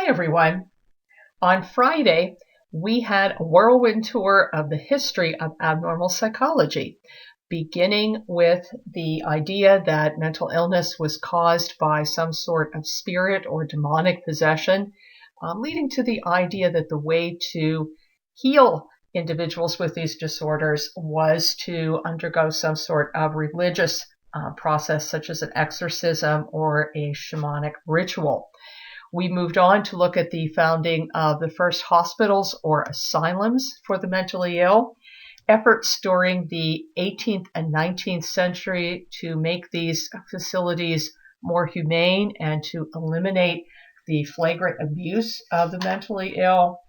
Hi, everyone. On Friday, we had a whirlwind tour of the history of abnormal psychology, beginning with the idea that mental illness was caused by some sort of spirit or demonic possession, leading to the idea that the way to heal individuals with these disorders was to undergo some sort of religious process, such as an exorcism or a shamanic ritual. We moved on to look at the founding of the first hospitals or asylums for the mentally ill, efforts during the 18th and 19th century to make these facilities more humane and to eliminate the flagrant abuse of the mentally ill,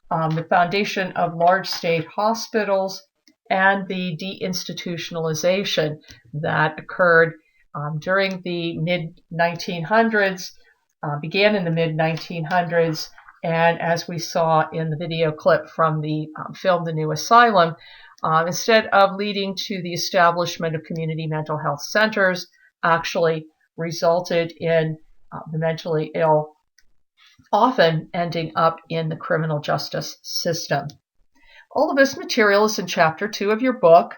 the foundation of large state hospitals, and the deinstitutionalization that occurred during the mid-1900s. Began in the mid-1900s, and as we saw in the video clip from the film The New Asylum, instead of leading to the establishment of community mental health centers, actually resulted in the mentally ill often ending up in the criminal justice system. All of this material is in Chapter 2 of your book,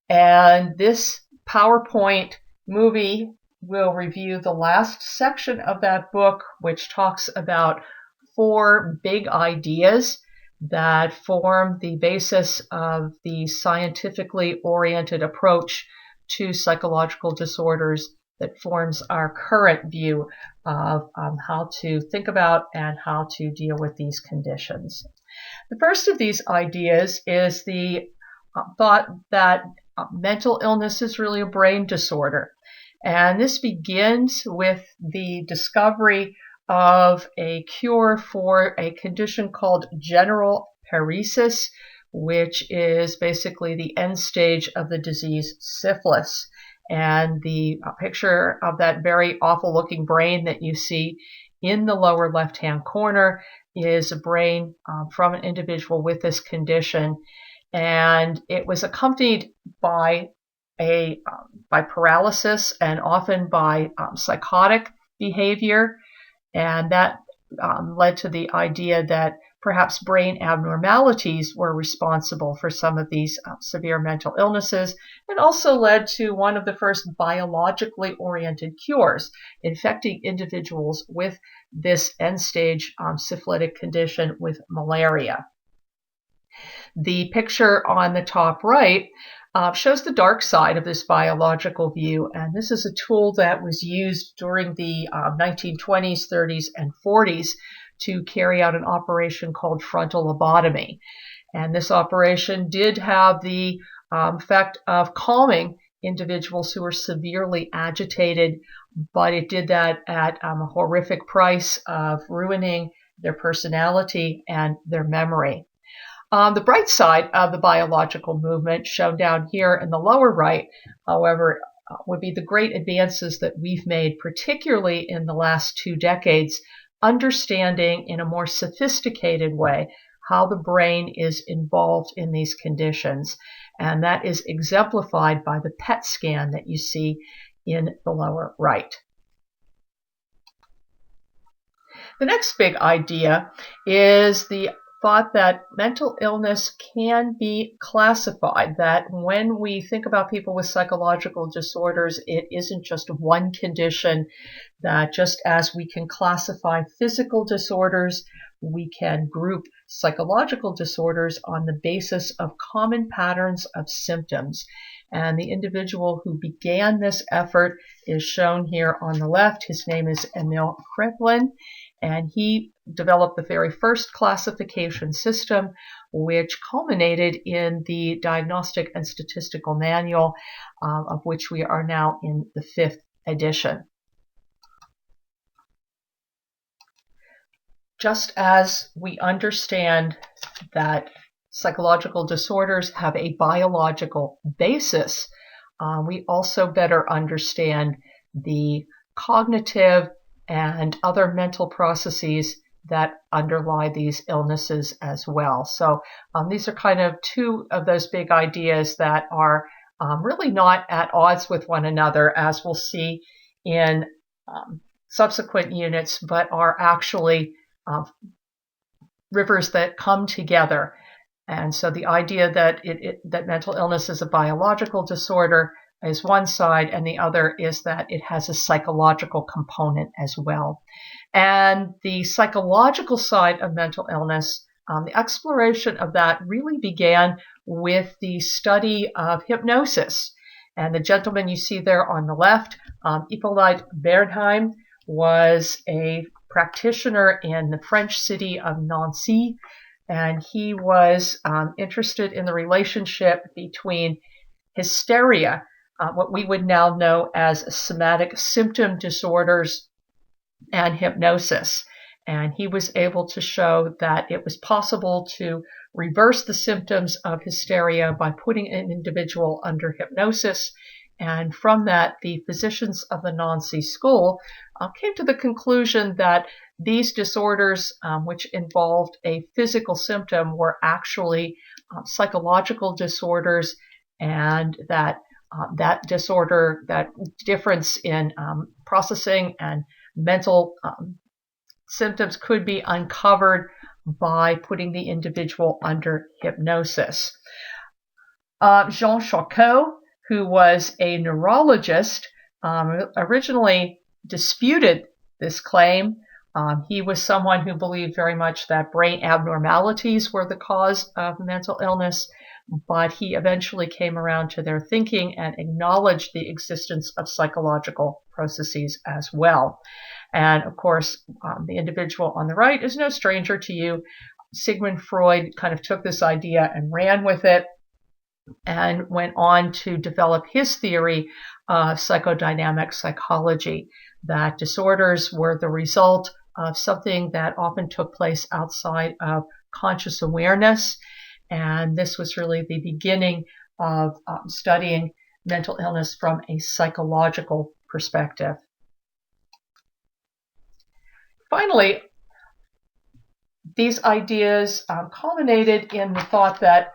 and this PowerPoint movie will review the last section of that book, which talks about 4 big ideas that form the basis of the scientifically oriented approach to psychological disorders that forms our current view of how to think about and how to deal with these conditions. The first of these ideas is the thought that mental illness is really a brain disorder. And this begins with the discovery of a cure for a condition called general paresis, which is basically the end stage of the disease syphilis. And the picture of that very awful looking brain that you see in the lower left-hand corner is a brain from an individual with this condition. And it was accompanied by paralysis and often by psychotic behavior, and that led to the idea that perhaps brain abnormalities were responsible for some of these severe mental illnesses, and also led to one of the first biologically oriented cures, infecting individuals with this end-stage syphilitic condition with malaria. The picture on the top right shows the dark side of this biological view, and this is a tool that was used during the 1920s, 30s, and 40s to carry out an operation called frontal lobotomy. And this operation did have the effect of calming individuals who were severely agitated, but it did that at a horrific price of ruining their personality and their memory. The bright side of the biological movement, shown down here in the lower right, however, would be the great advances that we've made, particularly in the last 2 decades, understanding in a more sophisticated way how the brain is involved in these conditions. And that is exemplified by the PET scan that you see in the lower right. The next big idea is the thought that mental illness can be classified, that when we think about people with psychological disorders, it isn't just one condition, that just as we can classify physical disorders, we can group psychological disorders on the basis of common patterns of symptoms. And the individual who began this effort is shown here on the left. His name is Emil Kraepelin, and he developed the very first classification system, which culminated in the Diagnostic and Statistical Manual, of which we are now in the 5th edition. Just as we understand that psychological disorders have a biological basis, we also better understand the cognitive and other mental processes that underlie these illnesses as well. So these are kind of 2 of those big ideas that are really not at odds with one another, as we'll see in subsequent units, but are actually rivers that come together. And so the idea that that mental illness is a biological disorder is one side, and the other is that it has a psychological component as well. And the psychological side of mental illness, the exploration of that really began with the study of hypnosis. And the gentleman you see there on the left, Hippolyte Bernheim, was a practitioner in the French city of Nancy, and he was interested in the relationship between hysteria, what we would now know as somatic symptom disorders, and hypnosis. And he was able to show that it was possible to reverse the symptoms of hysteria by putting an individual under hypnosis. And from that, the physicians of the Nancy School came to the conclusion that these disorders, which involved a physical symptom, were actually psychological disorders, and that that disorder, that difference in processing and mental symptoms could be uncovered by putting the individual under hypnosis. Jean Charcot, who was a neurologist, originally disputed this claim. He was someone who believed very much that brain abnormalities were the cause of mental illness, but he eventually came around to their thinking and acknowledged the existence of psychological processes as well. And of course, the individual on the right is no stranger to you. Sigmund Freud kind of took this idea and ran with it and went on to develop his theory of psychodynamic psychology, that disorders were the result of something that often took place outside of conscious awareness. And this was really the beginning of studying mental illness from a psychological perspective. Finally, these ideas culminated in the thought that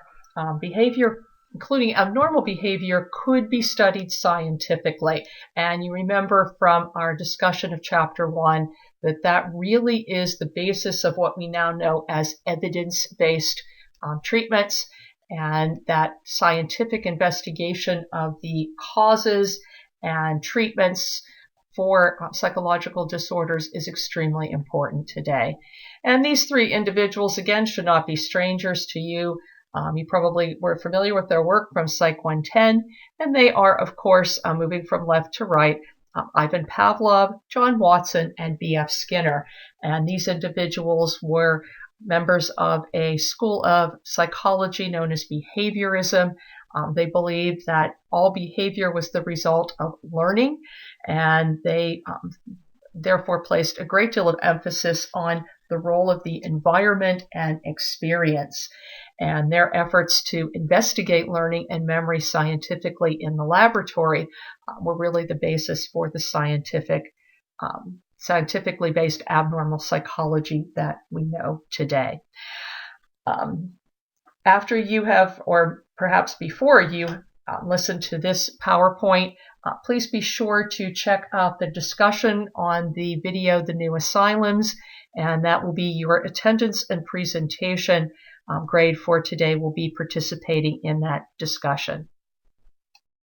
behavior, including abnormal behavior, could be studied scientifically. And you remember from our discussion of Chapter 1 that that really is the basis of what we now know as evidence-based treatments, and that scientific investigation of the causes and treatments for psychological disorders is extremely important today. And these three individuals, again, should not be strangers to you. You probably were familiar with their work from Psych 110, and they are, of course, moving from left to right, Ivan Pavlov, John Watson, and B.F. Skinner. And these individuals were members of a school of psychology known as behaviorism. They believed that all behavior was the result of learning, and they therefore placed a great deal of emphasis on the role of the environment and experience. And their efforts to investigate learning and memory scientifically in the laboratory were really the basis for the scientifically based abnormal psychology that we know today. After you have, or perhaps before you listen to this PowerPoint, please be sure to check out the discussion on the video, The New Asylums, and that will be your attendance and presentation grade for today. Will be participating in that discussion.